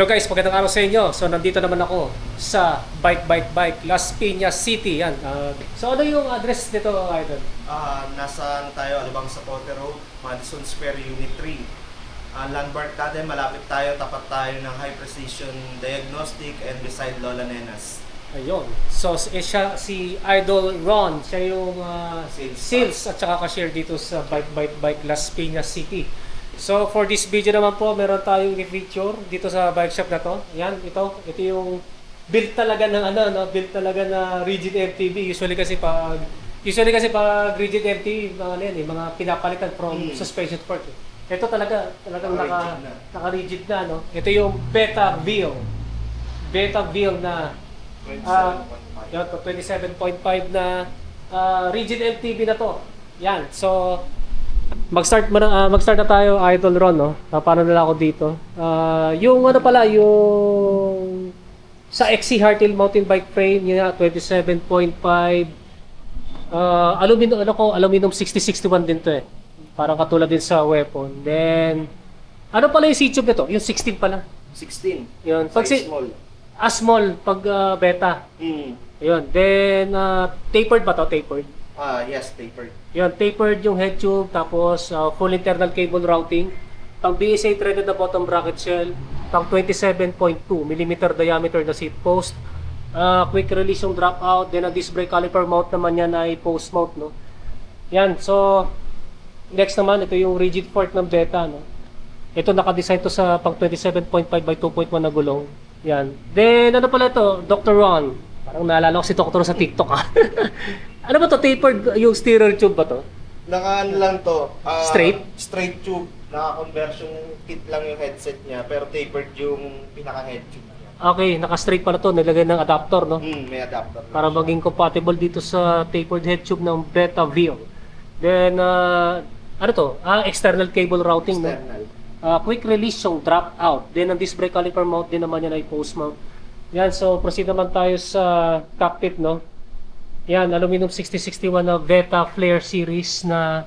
Hello guys, magandang araw sa inyo. So nandito naman ako sa Bike Las Piñas City. Yan. So ano yung address nito, Idol? Nasa tayo, Alabang sa Potter Road, Madison Square, Unit 3. Landmark natin, malapit tayo, tapat tayo ng High Precision Diagnostic and beside Lola Nenas. Ayun. So siya, si Idol Ron, siya yung sales at saka cashier dito sa Bike Las Piñas City. So for this video naman po, meron tayong i-feature dito sa bike shop na to. Yan, ito yung build talaga ng build talaga na rigid MTB. Usually kasi pag rigid MTB, mga pinapalitan from suspension part. Ito talagang naka-rigid na, no. Ito yung Beta Wheel na 27.5 na rigid MTB na to. Yan. So mag-start na tayo, Idol Ron, no? Paano nila ako dito? Yung yung sa XC Hardtail mountain bike frame niya, 27.5 aluminum 6061 din to eh. Parang katulad din sa weapon. Then ano pala yung C-tube nito? Yung 16 pala. 16. Yun. Pag small. Small pag beta. Yun. Then tapered ba to? Tapered. Yes, tapered. Yun, tapered yung head tube, tapos full internal cable routing. Pang BSA threaded na bottom bracket shell, pang 27.2 mm diameter na seat post. Quick release yung drop out, then ang disc brake caliper mount naman yan ay post mount, no. Yan, so next naman ito yung rigid fork ng Beta, no. Ito naka-design to sa pang 27.5 by 2.1 na gulong. Yan. Then ano pala ito? Dr. Ron. Parang naalala ko si Dr. sa TikTok, ah. Ano ba to? Tapered yung steerer tube ba to? Naka-ano lang to. Straight? Straight tube. Naka-conversion kit lang yung headset niya, pero tapered yung pinaka-head tube niya. Okay, naka-straight pala to. Nilagay ng adapter, no? May adapter. Para maging compatible dito sa tapered head tube ng Beta Wheel. Then, ano to? External cable routing, External. no? Quick release yung drop out. Then, ang disc brake caliper mount din naman yan ay post mount. Yan, so proceed naman tayo sa cockpit, no? Yan, aluminum 6061 na Beta Flare series na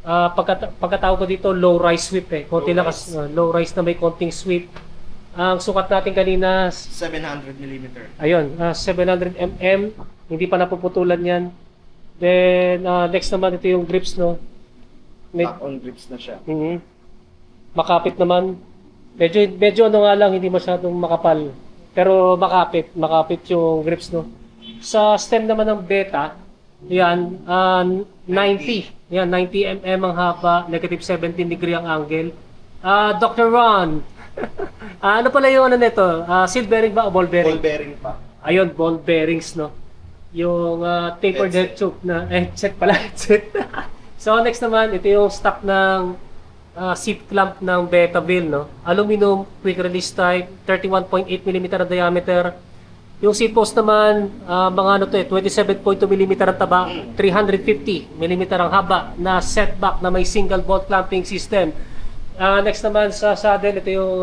pagkatawag ko dito, low rise sweep eh. Konti lang low rise na may konting sweep. Ang sukat natin kanina 700 mm. Ayun, 700 mm. Hindi pa napuputulan yan. Then, next naman ito yung grips, no? Lock-on grips na siya. Makapit naman. Medyo ano nga lang, hindi masyadong makapal. Pero makapit yung grips, no? Sa stem naman ng Beta, yan, 90. Yan, 90 mm ang haba, negative 17 degree ang angle. Dr. Ron, ano pala yung ano nito? Seal bearing ba o ball bearing? Ball bearing pa. Ayun, ball bearings, no? Yung tapered head tube na, headset pala, headset. So, next naman, ito yung stock ng seat clamp ng Beta Wheel, no? Aluminum, quick release type, 31.8 mm na diameter. Yung seat post naman, mga ano to 27.2 mm ang taba, 350 mm ang haba na setback na may single bolt clamping system. Next naman sa saddle, ito yung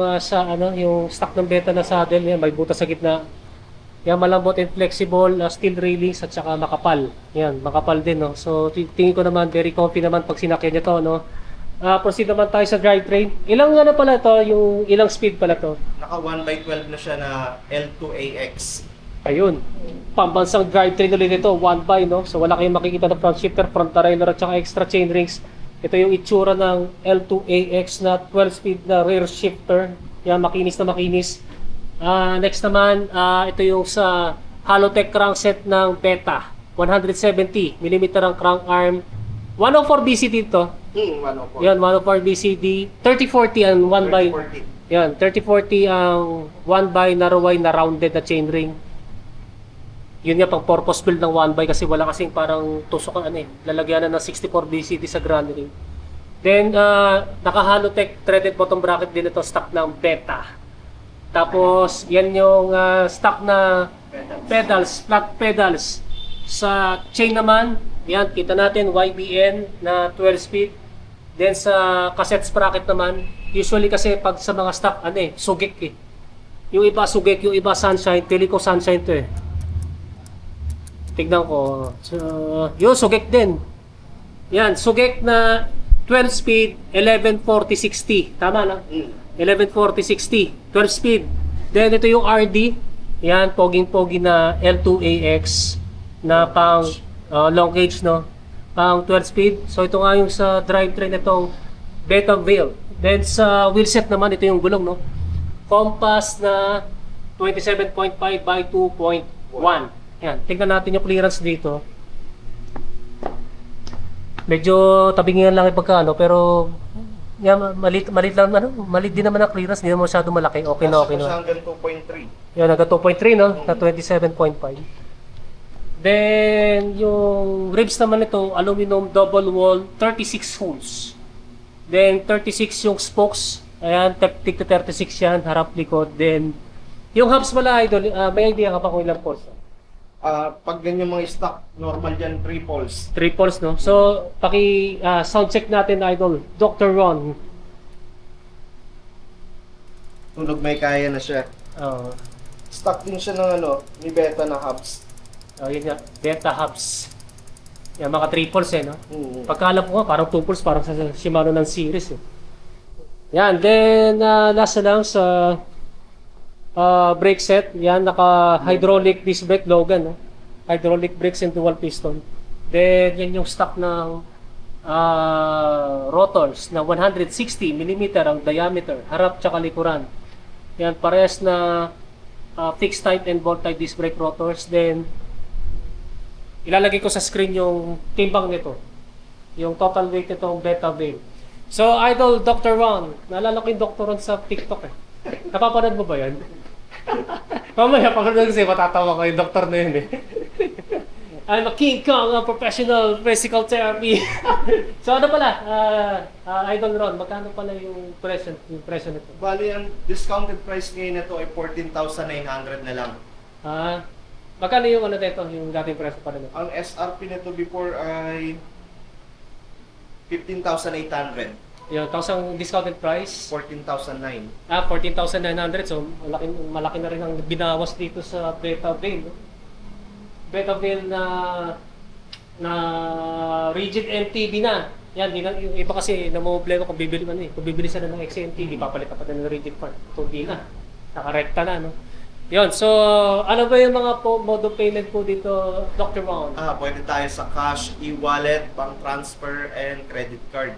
yung stock ng Beta na saddle, yan, may butas sa gitna. Yan, malambot and flexible, steel railings at saka makapal. Yan, makapal din, no. So tingin ko naman very comfy naman pag sinakyan niyo to, no. Proceed naman tayo sa drivetrain. Ilang pala to, yung ilang speed pala to? Naka 1x12 na siya na L2AX. Ayun. Pambansang drivetrain ulit ito, 1x, no? So wala kayong makikita na front shifter, front derailleur at saka extra chain rings. Ito yung itsura ng L2AX na 12-speed na rear shifter. Yan, makinis na makinis. Next naman, ito yung sa Halotech crankset ng Beta. 170 mm ang crank arm. 104 BCD to. 104. Yan, 104 BCD. 3040 ang 1x. 3040. Yan, 3040 ang 1x narrow wide na rounded na chainring. Yun nga pang purpose build ng 1x kasi wala kasing parang tusokan lalagyan na ng 64 BCD sa ground ring. Then, naka-Halotech threaded bottom bracket din ito, stock ng Beta. Tapos, yan yung stock na pedals, flat pedals. Sa chain naman, yan, kita natin YBN na 12 speed. Then sa cassette sprocket naman, usually kasi pag sa mga stock, sugik eh. Yung iba sugik, yung iba sunshine, pili ko sunshine to eh. Tignan ko. So, yung sugik din. Yan, sugik na 12 speed, 1140-60. Tama na? 1140-60, 12 speed. Then ito yung RD, yan, poging-pogi na L2AX na pang long gauge, no? Pang 12 speed. So ito nga yung sa drivetrain itong Betaville. Then sa wheelset naman, ito yung gulong, no? Compass na 27.5 by 2.1. Yan, tingnan natin yung clearance dito. Medyo tabingan lang yung pagkano, pero yan, malit lang, malit din naman ang clearance, hindi naman masyado malaki. Okay na, okay Nasa na. hanggang 2.3. Yan, naga 2.3, no? Na 27.5. Then, yung ribs naman ito, aluminum double wall, 36 holes. Then, 36 yung spokes. Ayan, tig to 36 yan, harap likod. Then, yung hubs pala, idol, may idea ka pa kung ilang poles? Pag ganyan mga stock, normal yan 3 poles. 3 poles, no? So, sound check natin, idol. Dr. Ron. Tunog may kaya na siya. Stock din siya ng ni Beta na hubs. Yun nga, Beta hubs. Yan, mga 3 poles, eh, no? Pagkaalam ko nga, parang 2 poles, parang sa Shimano ng series, eh. Yan, then, last na lang sa brake set. Yan, naka-hydraulic disc brake Logan, no? Hydraulic brakes and dual piston. Then, yan yung stock ng rotors na 160 mm ang diameter, harap tsaka likuran. Yan, parehas na fixed type and bolt type disc brake rotors. Then, ilalagay ko sa screen yung timbang nito. Yung total weight nitong Betaville. So, idol, Dr. Ron. Naalala ko yung Dr. Ron sa TikTok, eh. Napapanood mo ba yan? Mamaya, pagkanood kasi matatawa ko yung doktor na yun, eh. I'm a King Kong, a professional physical therapy. So, ano pala, Idol Ron, magkano pala yung presyo nito? Bali, ang discounted price ngayon nito ay 14,900 na lang. Magkano yung ano dito, yung dating presyo pala nito? Ang SRP nito before ay 15,800. Yung thousand discounted price? 14,009. 14,900. So, malaki na rin ang binawas dito sa Betaville, no? Betaville na rigid MTB na. Yan, yung iba kasi namoblema kung bibili man, kung bibili sila ng XMTB, papalitan pa ng rigid part. Ito di na. Nakarekta na, no? Yun, so ano ba yung mga mode of payment po dito, Dr. Ron? Pwede tayo sa cash, e-wallet, bank transfer, and credit card.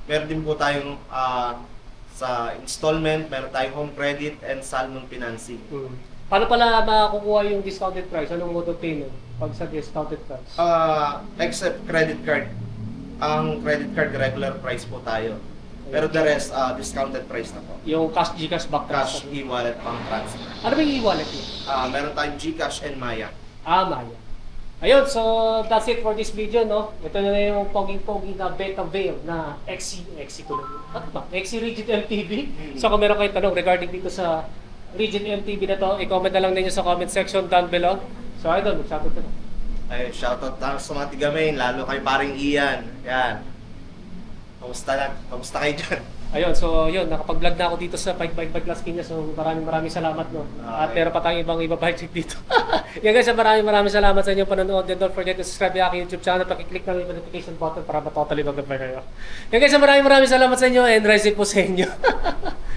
Meron din po tayong sa installment, meron tayong home credit and salmon financing. Paano pala makukuha yung discounted price? Anong mode of payment pag sa discounted price? Except credit card. Ang credit card regular price po tayo. Pero the rest, discounted price na po. Yung cash, Gcash, back Cash, transfer. e-wallet, bank transfer. Ano ba yung e-wallet niyo? Meron tayong Gcash and Maya. Maya. Ayun, so that's it for this video, no? Ito na yung poging-pogi na Betaville na XC tuloy. Ano ba? XC Rigid MTB. So kung meron kayong tanong regarding dito sa Rigid MTB na to, i-comment na lang ninyo sa comment section down below. So idol, mag-shoutout na. Ay, shoutout tayo sa mga tigamin, lalo kay paring Ian. Yan. Kamusta kayo dyan? Ayun, so yun, nakapag-vlog na ako dito sa Bike Las Piñas. So maraming salamat, no? At meron pa tayong ibang bike dito. Yan guys, maraming salamat sa inyong panonood. And don't forget to subscribe sa aking YouTube channel. Pakiclick na yung notification button para matotally notify kayo. Yan guys, maraming salamat sa inyo and rise po sa inyo.